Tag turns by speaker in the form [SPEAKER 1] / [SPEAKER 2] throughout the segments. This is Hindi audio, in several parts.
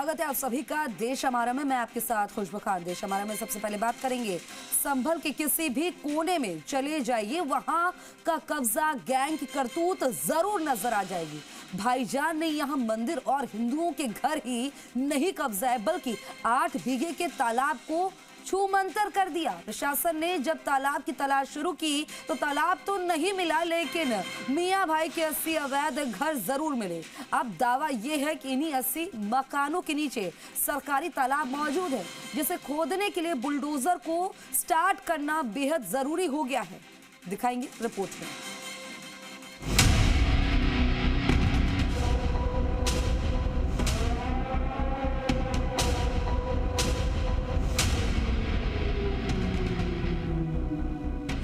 [SPEAKER 1] स्वागत है आप सभी का देश हमारा में। मैं आपके साथ खुशबू खान। देश हमारा में सबसे पहले बात करेंगे संभल के किसी भी कोने में चले जाइए, वहां का कब्जा, गैंग की करतूत जरूर नजर आ जाएगी। भाईजान ने यहां मंदिर और हिंदुओं के घर ही नहीं कब्जा है, बल्कि 8 बीघे के तालाब को छूमंतर कर दिया। प्रशासन ने जब तालाब की तलाश शुरू की तो तालाब तो नहीं मिला, लेकिन मियां भाई के 80 अवैध घर जरूर मिले। अब दावा यह है कि इन्हीं 80 मकानों के नीचे सरकारी तालाब मौजूद है, जिसे खोदने के लिए बुलडोजर को स्टार्ट करना बेहद जरूरी हो गया है। दिखाएंगे रिपोर्ट में।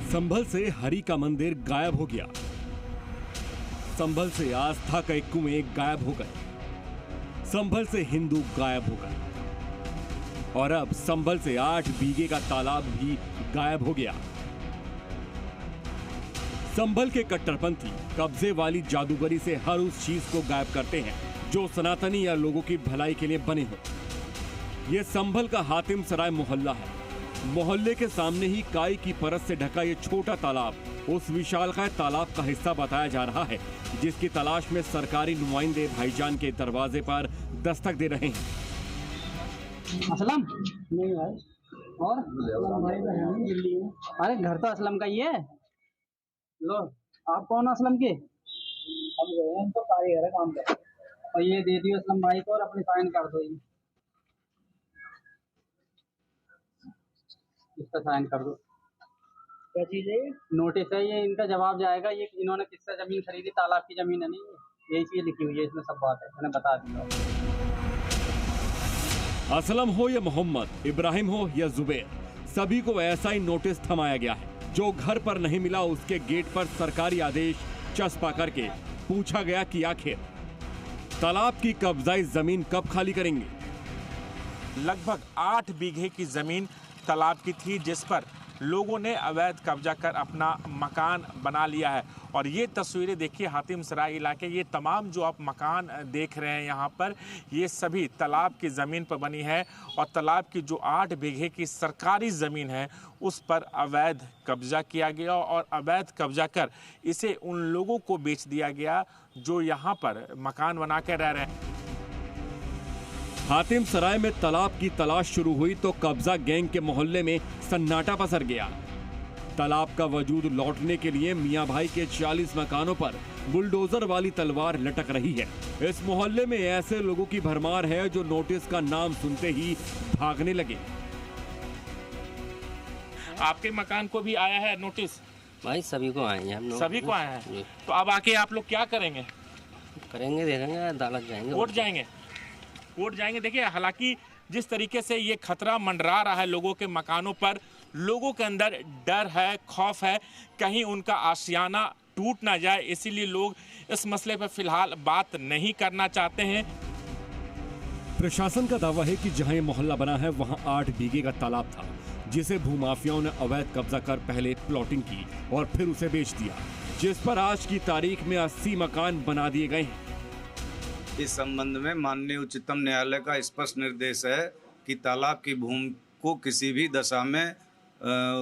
[SPEAKER 2] संभल से हरि का मंदिर गायब हो गया। संभल से आस्था के कुएं गायब हो गए। संभल से हिंदू गायब हो गए और अब संभल से 8 बीघे का तालाब भी गायब हो गया। संभल के कट्टरपंथी कब्जे वाली जादूगरी से हर उस चीज को गायब करते हैं जो सनातनी या लोगों की भलाई के लिए बने हो। यह संभल का हातिम सराय मोहल्ला है। मोहल्ले के सामने ही काई की परत से ढका ये छोटा तालाब उस विशालकाय तालाब का हिस्सा बताया जा रहा है, जिसकी तलाश में सरकारी नुमाइंदे भाईजान के दरवाजे पर दस्तक दे रहे हैं।
[SPEAKER 3] असलम नहीं भाई, और अरे घर तो असलम का ही है। लो, आप कौन असलम के? हम गए हैं तो कारीगर है काम कर, और ये दे दियो असलम भाई को और अपने साइन कर दो। इसका साइन कर दो। क्या चीज है? नोटिस है ये, इनका जवाब जाएगा। ये इन्होंने किससे जमीन खरीदी, तालाब की जमीन है नहीं, यही चीज लिखी हुई है इसमें, सब बात है, मैंने बता दिया।
[SPEAKER 2] असलम हो या मोहम्मद, इब्राहिम हो या जुबैर, सभी को ऐसा ही नोटिस थमाया गया है। जो घर पर नहीं मिला उसके गेट पर सरकारी आदेश चस्पा करके पूछा गया कि आखिर तालाब की कब्जाई जमीन कब खाली करेंगे।
[SPEAKER 4] लगभग 8 बीघे की जमीन तालाब की थी, जिस पर लोगों ने अवैध कब्जा कर अपना मकान बना लिया है। और ये तस्वीरें देखिए हातिम सराय इलाके, ये तमाम जो आप मकान देख रहे हैं यहाँ पर, ये सभी तालाब की ज़मीन पर बनी है। और तालाब की जो 8 बीघे की सरकारी ज़मीन है उस पर अवैध कब्जा किया गया और अवैध कब्जा कर इसे उन लोगों को बेच दिया गया जो यहाँ पर मकान बना कर रह रहे हैं।
[SPEAKER 2] हातिम सराय में तालाब की तलाश शुरू हुई तो कब्जा गैंग के मोहल्ले में सन्नाटा पसर गया। तालाब का वजूद लौटने के लिए मियां भाई के 40 मकानों पर बुलडोजर वाली तलवार लटक रही है। इस मोहल्ले में ऐसे लोगों की भरमार है जो नोटिस का नाम सुनते ही भागने लगे।
[SPEAKER 4] आपके मकान को भी आया है नोटिस?
[SPEAKER 5] भाई सभी को आए हैं, हम लोग
[SPEAKER 4] सभी को आया है। तो अब आके आप लोग क्या करेंगे?
[SPEAKER 5] करेंगे, देखेंगे, अदालत जाएंगे,
[SPEAKER 4] कोर्ट जाएंगे। कोर्ट जाएंगे। देखिए, हालांकि जिस तरीके से ये खतरा मंडरा रहा है लोगों के मकानों पर, लोगों के अंदर डर है, खौफ है, कहीं उनका आशियाना टूट ना जाए, इसीलिए लोग इस मसले पर फिलहाल बात नहीं करना चाहते हैं।
[SPEAKER 2] प्रशासन का दावा है कि जहां ये मोहल्ला बना है वहां 8 बीघे का तालाब था, जिसे भूमाफियाओं ने अवैध कब्जा कर पहले प्लॉटिंग की और फिर उसे बेच दिया, जिस पर आज की तारीख में 80 मकान बना दिए गए हैं।
[SPEAKER 6] इस संबंध में माननीय उच्चतम न्यायालय का स्पष्ट निर्देश है कि तालाब की भूमि को किसी भी दशा में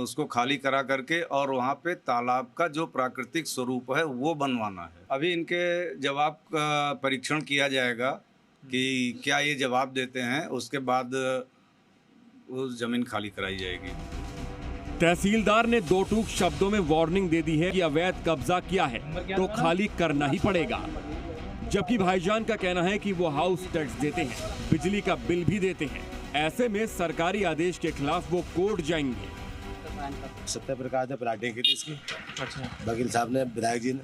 [SPEAKER 6] उसको खाली करा करके और वहाँ पे तालाब का जो प्राकृतिक स्वरूप है वो बनवाना है। अभी इनके जवाब का परीक्षण किया जाएगा कि क्या ये जवाब देते हैं, उसके बाद उस जमीन खाली कराई जाएगी।
[SPEAKER 2] तहसीलदार ने 2 टूक शब्दों में वार्निंग दे दी है कि अवैध कब्जा किया है तो खाली करना ही पड़ेगा। जबकि भाईजान का कहना है कि वो हाउस टैक्स देते हैं, बिजली का बिल भी देते हैं। ऐसे में सरकारी आदेश के खिलाफ वो कोर्ट जाएंगे।
[SPEAKER 7] 70 प्रकार से प्लाटिंग की थी इसकी।
[SPEAKER 4] अच्छा,
[SPEAKER 7] वकील साहब ने, विधायक जी ने।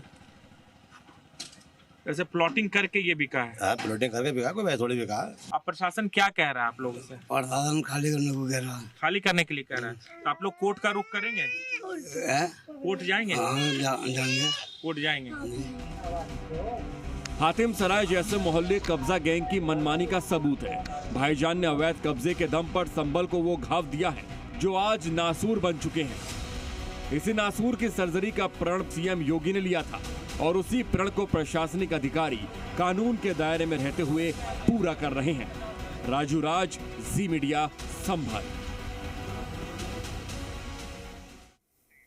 [SPEAKER 4] ऐसे प्लॉटिंग करके ये बिका है?
[SPEAKER 7] हाँ, प्लॉटिंग करके बिका, कोई वैसे थोड़ी बिका।
[SPEAKER 4] अब प्रशासन क्या कह रहा है आप लोगों से?
[SPEAKER 3] प्रशासन खाली करने को कह रहा है।
[SPEAKER 4] खाली करने के लिए कह रहा है। तो आप लोग कोर्ट का रुख करेंगे? कोर्ट जाएंगे?
[SPEAKER 3] जाएंगे,
[SPEAKER 4] कोर्ट जाएंगे।
[SPEAKER 2] हातिम सराय जैसे मोहल्ले कब्जा गैंग की मनमानी का सबूत है। भाईजान ने अवैध कब्जे के दम पर संभल को वो घाव दिया है जो आज नासूर बन चुके हैं। इसी नासूर की सर्जरी का प्रण सीएम योगी ने लिया था और उसी प्रण को प्रशासनिक अधिकारी कानून के दायरे में रहते हुए पूरा कर रहे हैं। राजू राज, जी मीडिया, संभल।